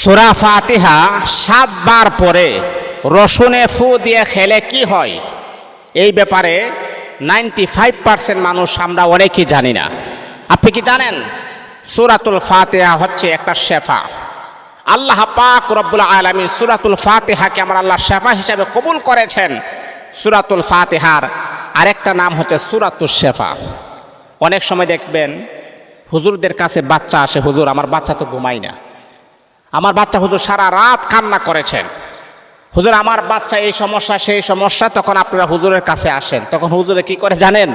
সূরা ফাতিহা 7 বার পরে রসুনে ফু দিয়ে খেলে কি হয়, এই ব্যাপারে 95% মানুষ আমরা অনেকেই জানি না। আপনি কি জানেন? সূরাতুল ফাতিহা হচ্ছে একটা শেফা। আল্লাহ পাক রব্বুল আলামিন সূরাতুল ফাতিহাকে আমার আল্লাহ শেফা হিসেবে কবুল করেছেন। সূরাতুল ফাতিহার আরেকটা নাম হচ্ছে সূরাতুশ শেফা। অনেক সময় দেখবেন হুজুরদের কাছে বাচ্চা আসে, হুজুর আমার বাচ্চা তো ঘুমায় না, আমার বাচ্চা হুজুর সারা রাত কান্না করেছেন, হুজুর আমার বাচ্চা এই সমস্যা সেই সমস্যা। তখন আপনারা হুজুরের কাছে আসেন, তখন হুজুরে কি করে জানেন?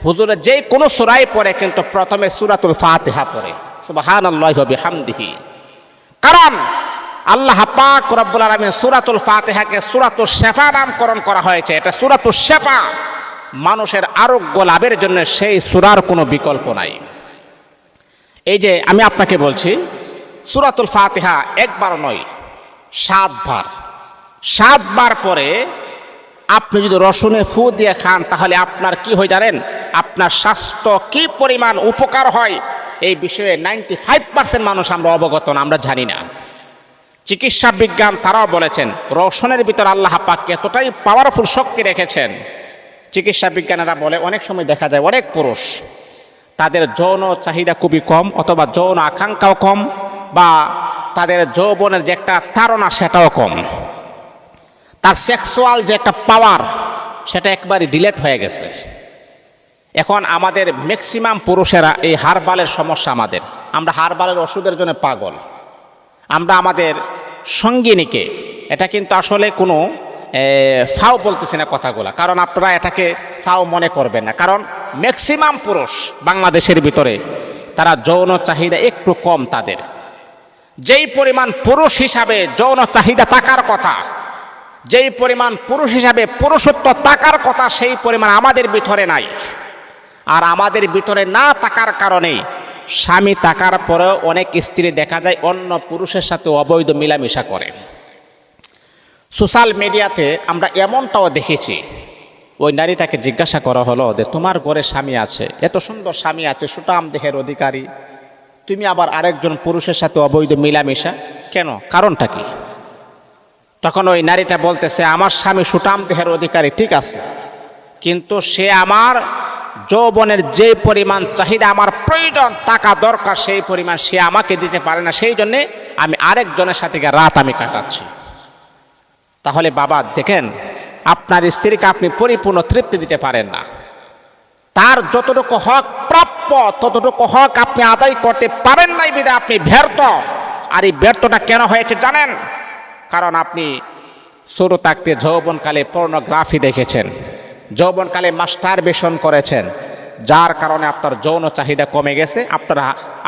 হুজুরে যে কোনো সূরাই পড়ে কিন্তু প্রথমে সূরাতুল ফাতিহা পড়ে, সুবহানাল্লাহি ওয়া বিহামদিহি। কারণ আল্লাহ পাক রব্বুল আলামিন সূরাতুল ফাতিহাকে সূরাতুশ শেফা নামকরণ করা হয়েছে। এটা সূরাতুশ শেফা, মানুষের আরোগ্য লাভের জন্য সেই সূরার কোনো বিকল্প নাই। এই যে আমি আপনাকে বলছি সূরাতুল ফাতিহা একবার নয় 7 বার, 7 বার পরে আপনি যদি রসুনে ফু দিয়ে খান তাহলে আপনার কি হয় জানেন? আপনার স্বাস্থ্য কি পরিমাণ উপকার হয় এই বিষয়ে 95% মানুষ আমরা অবগত না, আমরা জানি না। চিকিৎসা বিজ্ঞান তারাও বলেছেন রসুনের ভিতর আল্লাহ পাক এতটাই পাওয়ারফুল শক্তি রেখেছেন। চিকিৎসা বিজ্ঞানীরা বলে অনেক সময় দেখা যায় অনেক পুরুষ তাদের যৌন চাহিদা খুবই কম, অথবা যৌন আকাঙ্ক্ষাও কম, বা তাদের যৌবনের যে একটা তাড়না সেটাও কম, তার সেক্সুয়াল যে একটা পাওয়ার সেটা একবারে ডিলেট হয়ে গেছে। এখন আমাদের ম্যাক্সিমাম পুরুষেরা এই হারবালের সমস্যা, আমরা হারবালের ওষুধের জন্য পাগল। আমরা আমাদের সঙ্গিনীকে, এটা কিন্তু আসলে কোনো ফাও বলতেছি না কথাগুলা, কারণ আপনারা এটাকে ফাও মনে করবেন না, কারণ ম্যাক্সিমাম পুরুষ বাংলাদেশের ভিতরে তারা যৌন চাহিদা একটু কম। তাদের যেই পরিমাণ পুরুষ হিসাবে যৌন চাহিদা থাকার কথা, যেই পরিমাণ পুরুষ হিসাবে পুরুষত্ব থাকার কথা, সেই পরিমাণ আমাদের ভিতরে নাই। আর আমাদের ভিতরে না থাকার কারণেই স্বামী থাকার পরেও অনেক স্ত্রী দেখা যায় অন্য পুরুষের সাথে অবৈধ মিলামিশা করে। সোশ্যাল মিডিয়াতে আমরা এমনটাও দেখেছি, ওই নারীটাকে জিজ্ঞাসা করা হলো যে তোমার ঘরে স্বামী আছে, এত সুন্দর স্বামী আছে, সুঠাম দেহের অধিকারী, তুমি আবার আরেকজন পুরুষের সাথে অবৈধ মিলামিশা কেন, কারণটা কি? তখন ওই নারীটা বলতেছে আমার স্বামী সুঠাম দেহের অধিকারী ঠিক আছে, কিন্তু সে আমার যৌবনের যে পরিমাণ চাহিদা আমার প্রয়োজন টাকা দরকার সেই পরিমাণ সে আমাকে দিতে পারে না, সেই জন্যে আমি আরেকজনের সাথে রাত আমি কাটাচ্ছি। তাহলে বাবা দেখেন, আপনার স্ত্রীকে আপনি পরিপূর্ণ তৃপ্তি দিতে পারেন না, তার যতটুকু হক প্রাপ্য ততটুকু হক আপনি আদায় করতে পারেন নাই, বিধায় আপনি ব্যর্থ। আর এই ব্যর্থটা কেন হয়েছে জানেন? কারণ আপনি শুরু থাকতে যৌবনকালে পর্নোগ্রাফি দেখেছেন, যৌবনকালে মাস্টারবেশন করেছেন, যার কারণে আপনার যৌন চাহিদা কমে গেছে,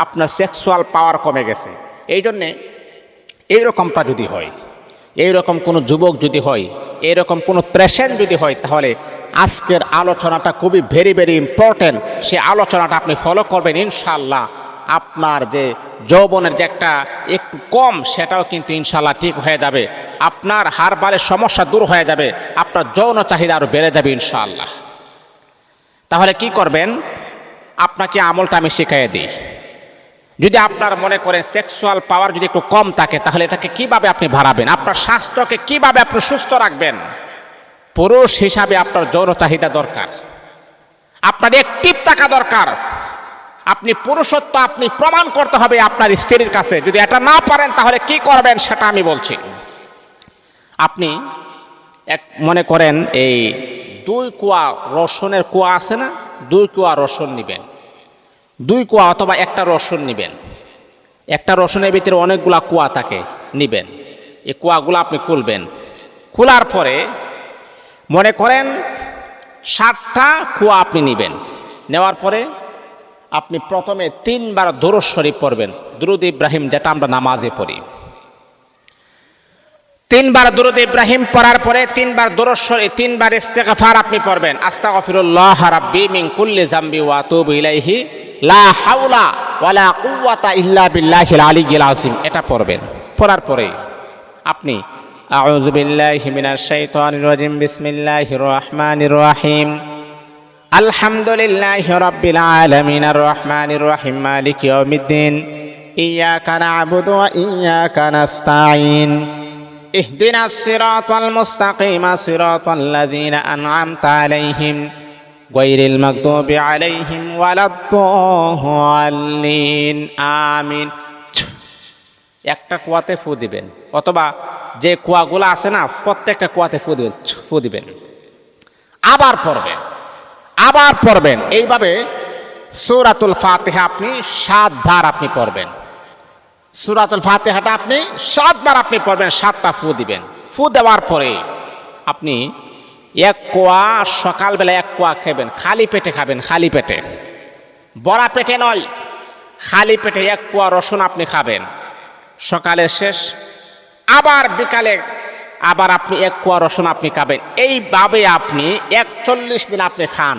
আপনার সেক্সুয়াল পাওয়ার কমে গেছে। এই জন্যে এইরকমটা যদি হয়, এইরকম কোনো যুবক যদি হয়, এইরকম কোনো পেশেন্ট যদি হয়, তাহলে আজকের আলোচনাটা খুবই ভেরি ভেরি ইম্পর্টেন্ট। সে আলোচনাটা আপনি ফলো করবেন, ইনশাল্লাহ আপনার যে যৌবনের যে একটা একটু কম সেটাও কিন্তু ইনশাল্লাহ ঠিক হয়ে যাবে, আপনার হাড়বালের সমস্যা দূর হয়ে যাবে, আপনার যৌন চাহিদা আরও বেড়ে যাবে ইনশাল্লাহ। তাহলে কি করবেন? আপনাকে আমলটা আমি শিখিয়ে দিই। যদি আপনার মনে করেন সেক্সুয়াল পাওয়ার যদি একটু কম থাকে, তাহলে এটাকে কিভাবে আপনি বাড়াবেন, আপনার স্বাস্থ্যকে কিভাবে আপনি সুস্থ রাখবেন। পুরুষ হিসাবে আপনার যৌন চাহিদা দরকার, আপনার অ্যাক্টিভ থাকা দরকার, আপনি পুরুষত্ব আপনি প্রমাণ করতে হবে আপনার স্ত্রীর কাছে। যদি এটা না পারেন তাহলে কি করবেন সেটা আমি বলছি। আপনি মনে করেন এই 2 কোয়া রসুনের কোয়া আছে না, 2 কোয়া রসুন নেবেন, 2 কোয়া অথবা একটা রসুন নেবেন। একটা রসুনের ভিতরে অনেকগুলা কোয়া থাকে, নেবেন। এই কোয়াগুলো আপনি খুলবেন, খোলার পরে মনে করেন 7টা কোয়া আপনি নেবেন। নেওয়ার পরে আপনি প্রথমে 3 বার দুরূদ শরীফ পড়বেন, দুরূদ ইব্রাহিম, যেটা আমরা নামাজে পড়ি। 3 বার দুরূদ ইব্রাহিম পড়ার পরে 3 বার দুরূদ শরীফ, 3 বার ইস্তিগফার আপনি পড়বেন। আস্তাগফিরুল্লাহ রাব্বি মিন কুল্লি যামবি ওয়া আতুবু ইলাইহি লা হাওলা ওয়ালা কুওয়াতা ইল্লা বিল্লাহিল আলিয়্যিল আযীম, এটা পড়বেন। পড়ার পরে আপনি আউযু বিল্লাহি মিনাশ শাইতানির রাজিম বিসমিল্লাহির রহমানির রহিম আলহামদুলিল্লাহি রাব্বিল আলামিন আর রহমানির রহিম মালিকি ইয়াউমিদ্দিন إياك نعبد وإياك نستعين اهدنا الصراط المستقيم صراط الذين أنعمت عليهم غير المغضوب عليهم ولا الضالين آمين। একটা কুয়াতে ফু দিবেন, অথবা যে কুয়াগুলো আছে না প্রত্যেকটা কুয়াতে ফু দিবেন, আবার পড়বেন। এইভাবে সূরাতুল ফাতিহা আপনি 7 বার আপনি পড়বেন। সূরাতুল ফাতিহাটা আপনি 7 বার আপনি পড়বেন, 7টা ফু দিবেন। ফু দেওয়ার পরে আপনি এক কোয়া, সকালবেলা এক কোয়া খাবেন, খালি পেটে খাবেন, খালি পেটে, বড়া পেটে নয়, খালি পেটে এক কোয়া রসুন আপনি খাবেন। সকালে শেষ, আবার বিকালে আবার আপনি এক কোয়া রসুন আপনি খাবেন। এইভাবে আপনি 41 দিন আপনি খান,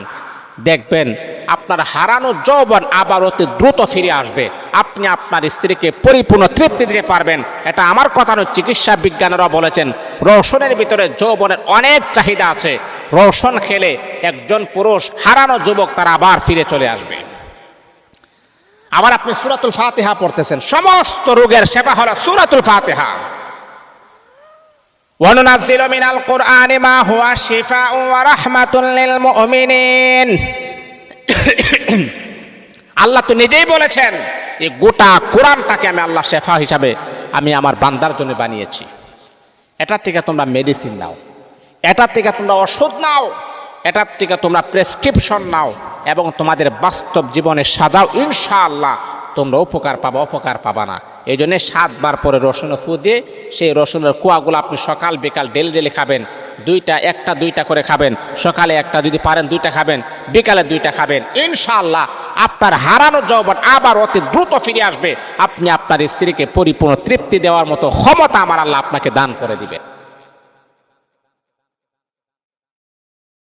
দেখবেন আপনার হারানো যৌবন আবার অতি দ্রুত ফিরে আসবে। আপনি আপনার স্ত্রীকে পরিপূর্ণ তৃপ্তি দিতে পারবেন। এটা আমার কথা নয়, চিকিৎসা বিজ্ঞানীরা বলেছেন রসুনের ভিতরে যৌবনের অনেক চাহিদা আছে। রসুন খেলে একজন পুরুষ হারানো যুবক তারা আবার ফিরে চলে আসবে। আবার আপনি সূরাতুল ফাতিহা পড়তেছেন, সমস্ত রোগের সেবা হলো সূরাতুল ফাতিহা। وَنُنَزِّلُ مِنَ الْقُرْآنِ مَا هُوَ شِفَاءٌ وَرَحْمَةٌ لِّلْمُؤْمِنِينَ আল্লাহ তো নিজেই বলেছেন এই গোটা কোরআনটাকে আমি আল্লাহ শেফা হিসাবে আমি আমার বান্দার জন্য বানিয়েছি। এটার থেকে তোমরা মেডিসিন নাও, এটার থেকে তোমরা ওষুধ নাও, এটার থেকে তোমরা প্রেসক্রিপশন নাও এবং তোমাদের বাস্তব জীবনে সাজাও, ইনশাআল্লাহ তোমরা উপকার পাবা না। এই জন্যে 7 বার পরে রসুনের ফু দিয়ে সেই রসুনের কুয়াগুলো আপনি সকাল বিকাল ডেলি খাবেন। একটা দুইটা করে খাবেন, সকালে একটা, যদি পারেন 2টা খাবেন, বিকালে 2টা খাবেন। ইনশাআল্লাহ আপনার হারানো যৌবন আবার অতি দ্রুত ফিরে আসবে। আপনি আপনার স্ত্রীকে পরিপূর্ণ তৃপ্তি দেওয়ার মতো ক্ষমতা আমার আল্লাহ আপনাকে দান করে দিবেন।